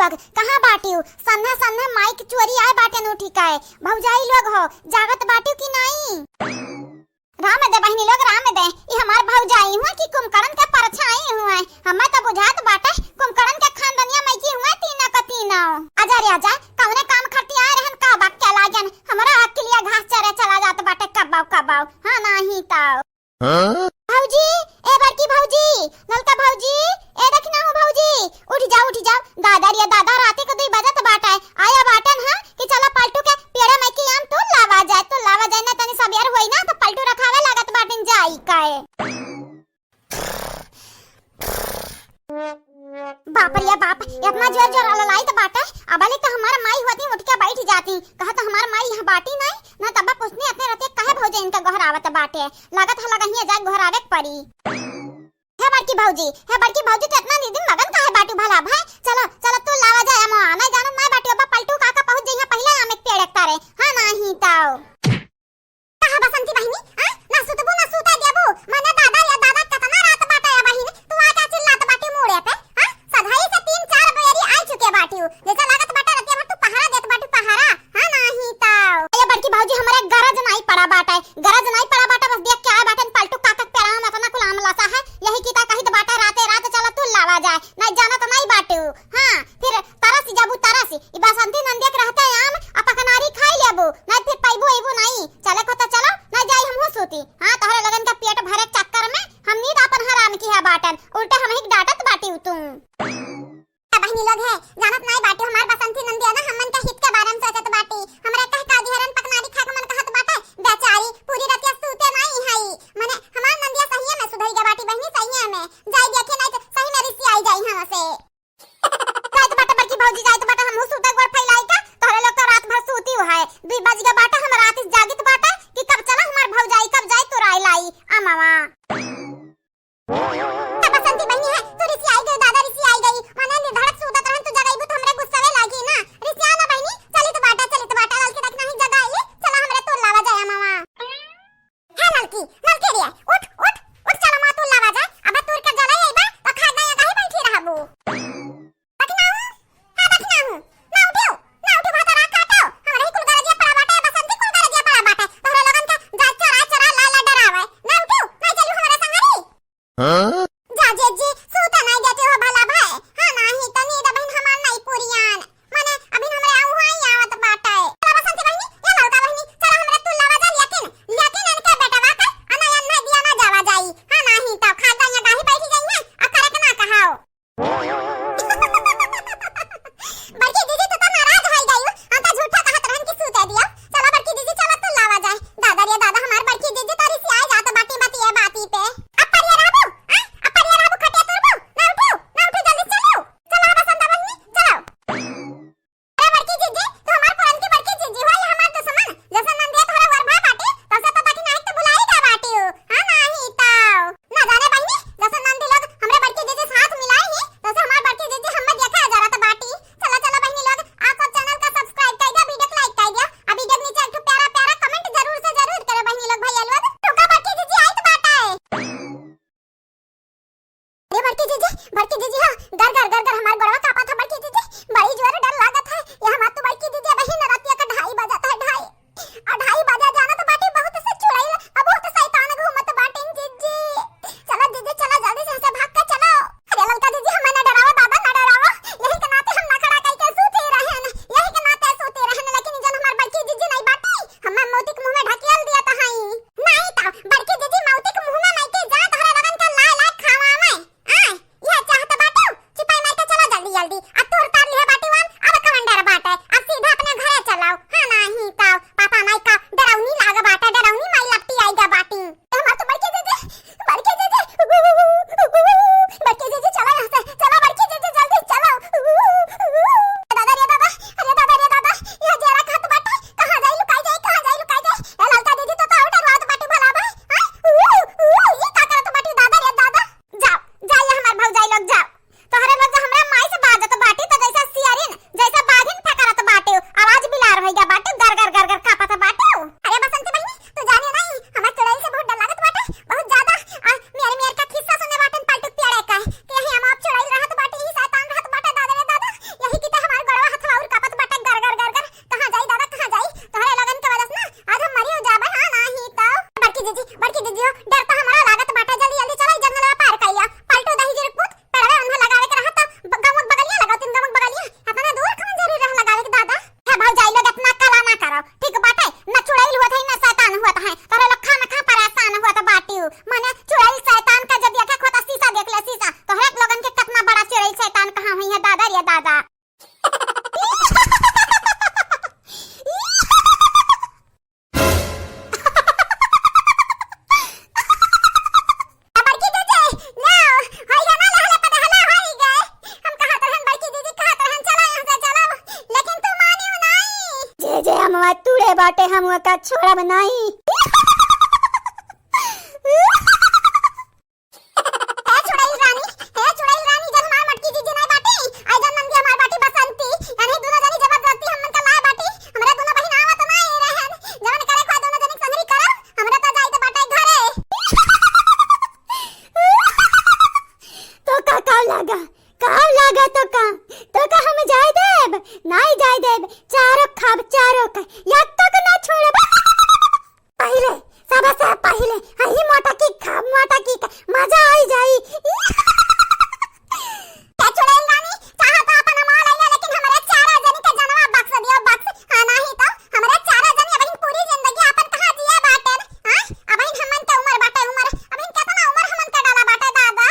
लोग कहां बाटियो? सन्ना सन्ना माइक चोरी आए बाटे नु ठिकाए। भौजाई लोग हो जागत बाटियो कि नहीं? राम दे बहनी लोग राम दे। ई हमार भौजाई हुआ कि कुमकरण के परछाई हुआ। हमें तो बुझात बाटे कुमकरण के खानदनिया मैकी हुआ तीना का तीना। आजा रे आजा कौने काम खटी आए रहन का बाक के लागन हमरा अकेलिया घास चरे चला जात बाटे कबाव कबाव। हां नाही ताओ भौजी ए बड़की भौजी ललका भौजी ए देखना हो भौजी उठ जाओ दादा रे दादा राते को 2 बजे बाटा आया बाटन हां कि चला पलटू के पेड़े में की आम तो लावा जाए ना तनी सबेर होई ना तो पलटू रखावे लागत बाटन जाई काए। बाप रे बाप इतना जोर जोर ललाई तो बाटा अबले तो हमारा माई होती उठ के बैठ जाती कहा तो हमारा माई यहां बाटी नहीं ना तब पूछने अपने रहते कहे भौजे इनका घर आवत बाटे लागत है लगहिया जा घर आवे पड़ी। है बड़की भौजी तो इतना दिन मगन काहे बाटू भला भाई चलो चलो तू लावा जा हम आना जानो ना बाटू अब पलटू काका पहुंच जइहा पहले आम एक पेड़ करे हां नाही ताओ कहा बसंती बहिनी ना सुतबू ना सुता देबू मने दादा या दादा कतना रात बाटा या बहिनी तू आजा चिल्लात बाटी मोड़े पे सधाई से 3-4 बेरी आई चुके बाटू जैसा लागत बाटा रतिया भर तू पहारा देत बाटू पहारा हां नाही ताओ ये बड़की भौजी हमारे गरज नहीं पड़ा बाटा बस देख के आए बाटन पलटू काका पेड़ा में इतना कुल आमला सा है यही की ता कही तो बाटा रात चला तू लावा जाए नहीं जाना तो नहीं बाटू हां फिर तरस जाबू तरस ई बसंती नंदिया के रहते आम अपकनारी खाई लेबू नहीं फिर पैबू एबू नहीं चले को तो चलो नहीं जाई हमहु सूती हां तोहरे लगन का पेट भरे चक्कर में हम नींद अपन हराम की है बाटन उल्टा हम ही डांटत बाटी तू बहनी लोग है जानत नहीं बाटी हमार बसंती नंदिया ना हमन का हित के बारे में सोचत बाटी हमरा कह का दिहरन पकनारी खा के मन कहत बाटे बेचारी पूरी रतिया सूते नहीं हई माने हमार नंदिया सही में सुधई गे बाटी बहनी सही में जाई देखे नहीं तो सही में रिसी आई जाई हम से जाई तो बाटा बड़की भौजी जाई तो बाटा हम सूते गोड़ फैलाई का तोरे लोग तो रात भर सूती है 2 बज के बाटा हम रात जागित बाटा कि कब चला हमार भौजाई कब जाई तो राई लाई आ मामा बसंती बहनी है तू रिसी आई गई दादा रिसी आई गई माने निर्धड़क सूतत रहन तू जगाईबू तो हमरे गुस्सावे लागी ना रिसी आना बहनी चली तो बाटा लल के देखना ही जगा आइले चला हमरे तो लावा जाया मामा है ललके रे उठ चला मा तो लावा जा अब तोर के जला आइबा तो खा गया काहे बैठी रहबू बकना हूं ना उठो भाता रा काटो हमरे कुल गरजिया पड़ा बाटा बसंती कुल गरजिया पड़ा बाटा तोरे लगन का जा चरा ला डरावे ना उठो नहीं चलू हमरा संगरी हां जी सूता नहीं देते हो भला भाई हां नाही तनी द बहन हमार नहीं पुरियान माने अभी हमरे आऊ हां आवत बाटा चला बसंती बहनी या लड़का बहनी चला हमरे तू लावा जा लेकिन इनके बेटवा का अना न दिया ना जावा जाई हां नाही तो खा गया काहे बैठी गई है आ करे के ना कहाओ बड़की दीदी तू तो नाराज हो गई हम तो झूठा कहत रहन कि सूते दिया चला बड़की दीदी चला तू लावा जाए दादा रे दादा हमार बड़की दीदी तोरी से आ जात बाटी पे बड़की दीदी हां घर हमार बड़वा कापा था बड़की दीदी बड़ी जोर डर लागत है ये हमार तो बड़की दीदी बहिन रातिया का 2:30 बजा था 2:30 बजा जाना तो बाटी बहुत से चुड़ैल अब बहुत शैतान घूमत बाटिन जीजी चला दीदी चला जल्दी से भाग के चलो अरे ललका दीदी हमें ना डराओ दादा ना डराओ यही के नाते हम ना खड़ा करके सूते रहन यही के नाते सूते रहन लेकिन जन हमार बड़की दीदी नहीं बाटी हम मौती के मुंह में ढकेल दिया था हई नहीं ता बड़की दीदी मौती के मुंह में नहीं के जा तोहरा लगन का ला खावा में यह चाहत बाटू चिपाई मार के चला जल्दी अब तोर तार लिहे बाटी वान अब कमंडर बाटे अब सीधा अपने घरे चलाओ हां नहीं ताओ पापा माई का डरावनी लाग बाटा डरावनी माई लपटी आईगा बाटी हमार तो बड़की दीदी चला यहां से चला बड़की दीदी जल्दी चलो दादा रे दादा यह जरा खत बाटे कहां जाई लुकाई जाई ए ललका दीदी तो आउट रात बाटी भला भाई ये का करत बाटी दादा रे दादा जाओ हमार भौजाई लोग जाओ तोहरे लोग हमरा माई से बाजत बाटी दादा तूड़े बाटे हम का छोड़ा बनाई चारों खाब चारों का याद तक ना छोड़े पहले सबसे पहले हई मोटा की खाब मोटा की मजा आई जाई क्या छोड़े रानी चाहा तो अपन माल आइया लेकिन हमारे चारा जनी के जनवा बक्स दियो बक्स आना ही तो हमारे चारा जनी अबहिन पूरी जिंदगी अपन कहां जिया बाटे हां अबहिन हमन के उम्र बाटे उम्र अबहिन कितना उम्र हमन के डाला बाटे दादा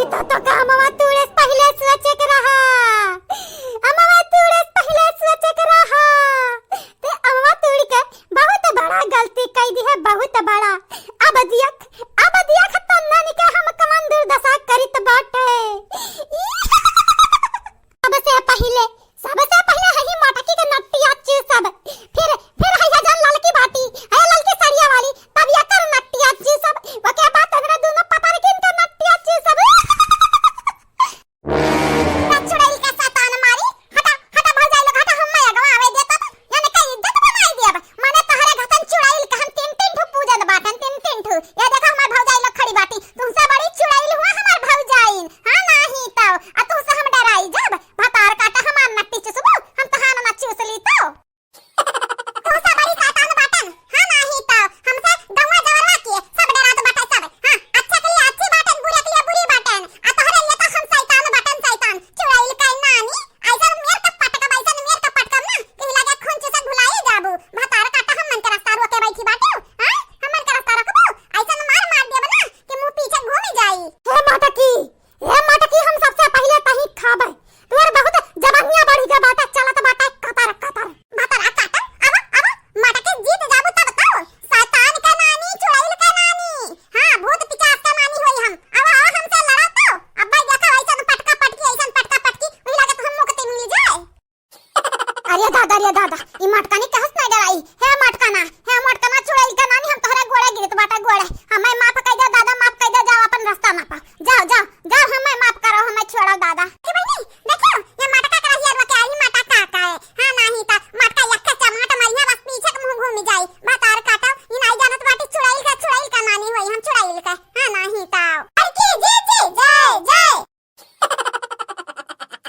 इतो तो कामवा तूड़े पहले सोचे के रहा अमवा तूड़े पहले सोचे के रहा ते अमवा तूड़ी के बहुत बड़ा गलती कई दी है बहुत बड़ा अब दिया खतरना नि के हम कमन दुर्दशा करित बाटे सबसे पहले हही मोटकी के नट्टिया चीज सब फिर हैया जान ललकी बाटी है ललकी सरिया वाली तब या कर नट्टिया चीज सब ओके बात हमरा दोनों पता नहीं किन के नट्टिया चीज सब छुड़ाई के सतान मारी हटा भाग जाई लोग हटा हम मैं गवावे दे तब यानी कई इज्जत बनाई दिया माने तहरे घतन छुड़ाई के हम तीन ठू पूजन बाटन तीन ठू ये देखो हमार भौजाई लोग खड़ी बाटी तुमसे बड़ी छुड़ाई हुआ हमार भौजाई हां नहीं तो आ तुमसे हम डराई जब भतार काटा हमार नट्टी चुसबो हम तहान न चुसली तो तुमसे बड़ी सतान बाटन हां नहीं तो हमसे गवा जवरवा किए सब डरात बाटे सब हां अच्छा के लिए अच्छी बाटन बुरे के लिए बुरी बाटन आ तोहरे लिए तो हम शैतान बाटन शैतान छुड़ाई के नानी ऐसा मेर के पटका बैसन मेर के पटकम ना कहीं लगे खून चुसे भुलाई जाबू भतार काटा हम मन के रास्ता रोके बैठी बाटू हां हम मन के रास्ता रखबू ऐसा मार देब ना कि मुंह पीछे घूमी जाई हे माटकी हम सबसे पहले तही खाबै तोर बहुत जवानिया बढ़ी जा बाटा चलत बाटा कतर भतार काटा अब माटकी जीत जाबू तब तो शैतान के नानी छुड़ाई के नानी हां भूत पिचास के नानी होई हम अब हमसे लड़ा तो अब भाई देखो ऐसा पटका पटकी वही लगे तो हम मुक्ति मिल जाए अरे दादा ई मटकानी कहस ना डराई हे मटकाना